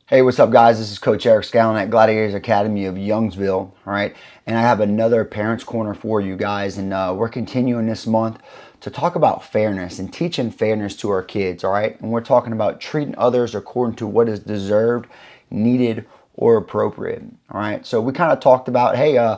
Hey, what's up, guys? This is Coach Eric Scallon at Gladiators Academy of Youngsville. All right, and I have another Parents Corner for you guys, and we're continuing this month to talk about fairness and teaching fairness to our kids. All right, and we're talking about treating others according to what is deserved, needed, or appropriate. All right, so we kind of talked about, hey,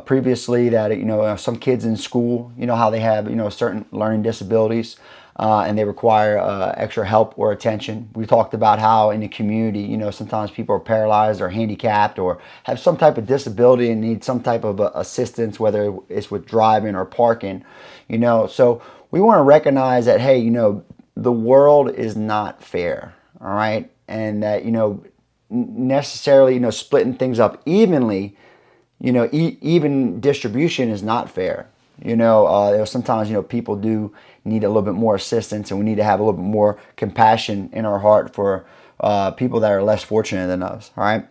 previously that some kids in school, how they have certain learning disabilities, and they require extra help or attention. We talked about how in the community, sometimes people are paralyzed or handicapped or have some type of disability and need some type of assistance, whether it's with driving or parking. So we want to recognize that, hey, the world is not fair. All right, and that necessarily splitting things up evenly, even distribution is not fair. Sometimes people do need a little bit more assistance, and we need to have a little bit more compassion in our heart for people that are less fortunate than us. All right.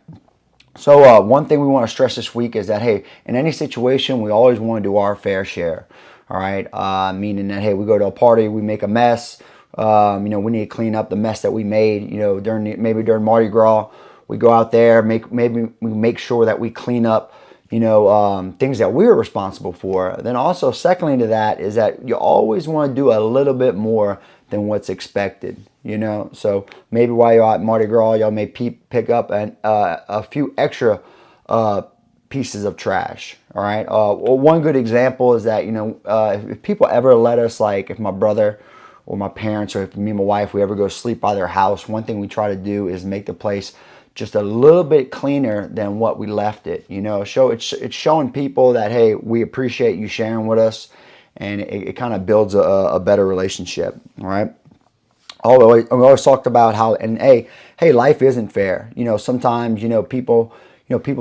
So one thing we want to stress this week is that, hey, in any situation, we always want to do our fair share. All right. Meaning that, hey, we go to a party, we make a mess. We need to clean up the mess that we made. During Mardi Gras, we go out there, maybe we make sure that we clean up things that we're responsible for. Then also, secondly to that is that you always want to do a little bit more than what's expected. So maybe while you're at Mardi Gras, y'all may pick up a few extra pieces of trash. All right. Well, one good example is that if people ever let us, like if my brother or my parents or if me and my wife, we ever go sleep by their house, one thing we try to do is make the place just a little bit cleaner than what we left it. It's showing people that, hey, we appreciate you sharing with us, and it kind of builds a better relationship. All right. Although we always talked about how, and hey, life isn't fair. Sometimes people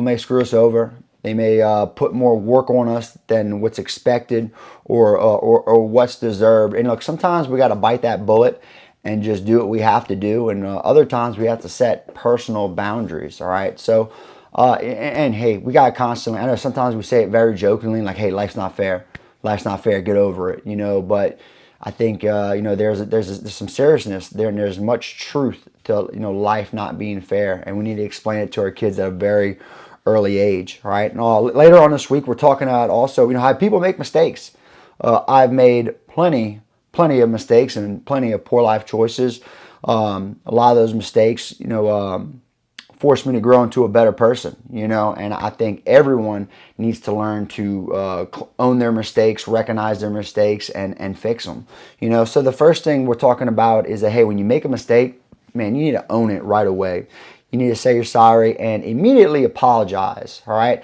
may screw us over. They may put more work on us than what's expected or what's deserved. And look, sometimes we got to bite that bullet and just do what we have to do. And other times we have to set personal boundaries. All right. So, and hey, we got to constantly, I know sometimes we say it very jokingly, like, hey, life's not fair. Life's not fair. Get over it. But I think, there's some seriousness there, and there's much truth to, life not being fair. And we need to explain it to our kids at a very early age. All right. And later on this week, we're talking about also, how people make mistakes. I've made plenty of mistakes and plenty of poor life choices. A lot of those mistakes, forced me to grow into a better person, and I think everyone needs to learn to own their mistakes, recognize their mistakes, and fix them. So the first thing we're talking about is that, hey, when you make a mistake, man, you need to own it right away. You need to say you're sorry and immediately apologize. All right.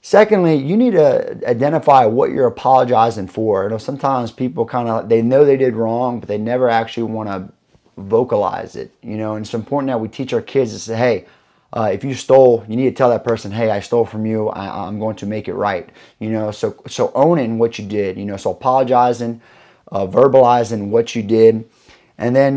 Secondly, you need to identify what you're apologizing for. Sometimes people they know they did wrong, but they never actually want to vocalize it. And it's important that we teach our kids to say, hey, if you stole, you need to tell that person, hey, I stole from you. I'm going to make it right. So owning what you did. So apologizing, verbalizing what you did, and then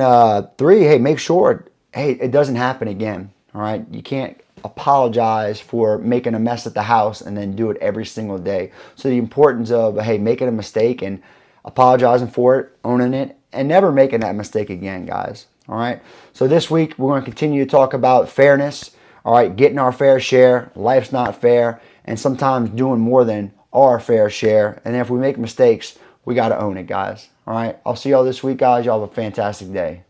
three, hey, make sure, hey, it doesn't happen again. All right, you can't apologize for making a mess at the house and then do it every single day. So the importance of, hey, making a mistake and apologizing for it, owning it, and never making that mistake again, guys. All right. So this week we're going to continue to talk about fairness. All right, getting our fair share. Life's not fair, and sometimes doing more than our fair share. And if we make mistakes, we got to own it, guys. All right. I'll see y'all this week, guys. Y'all have a fantastic day.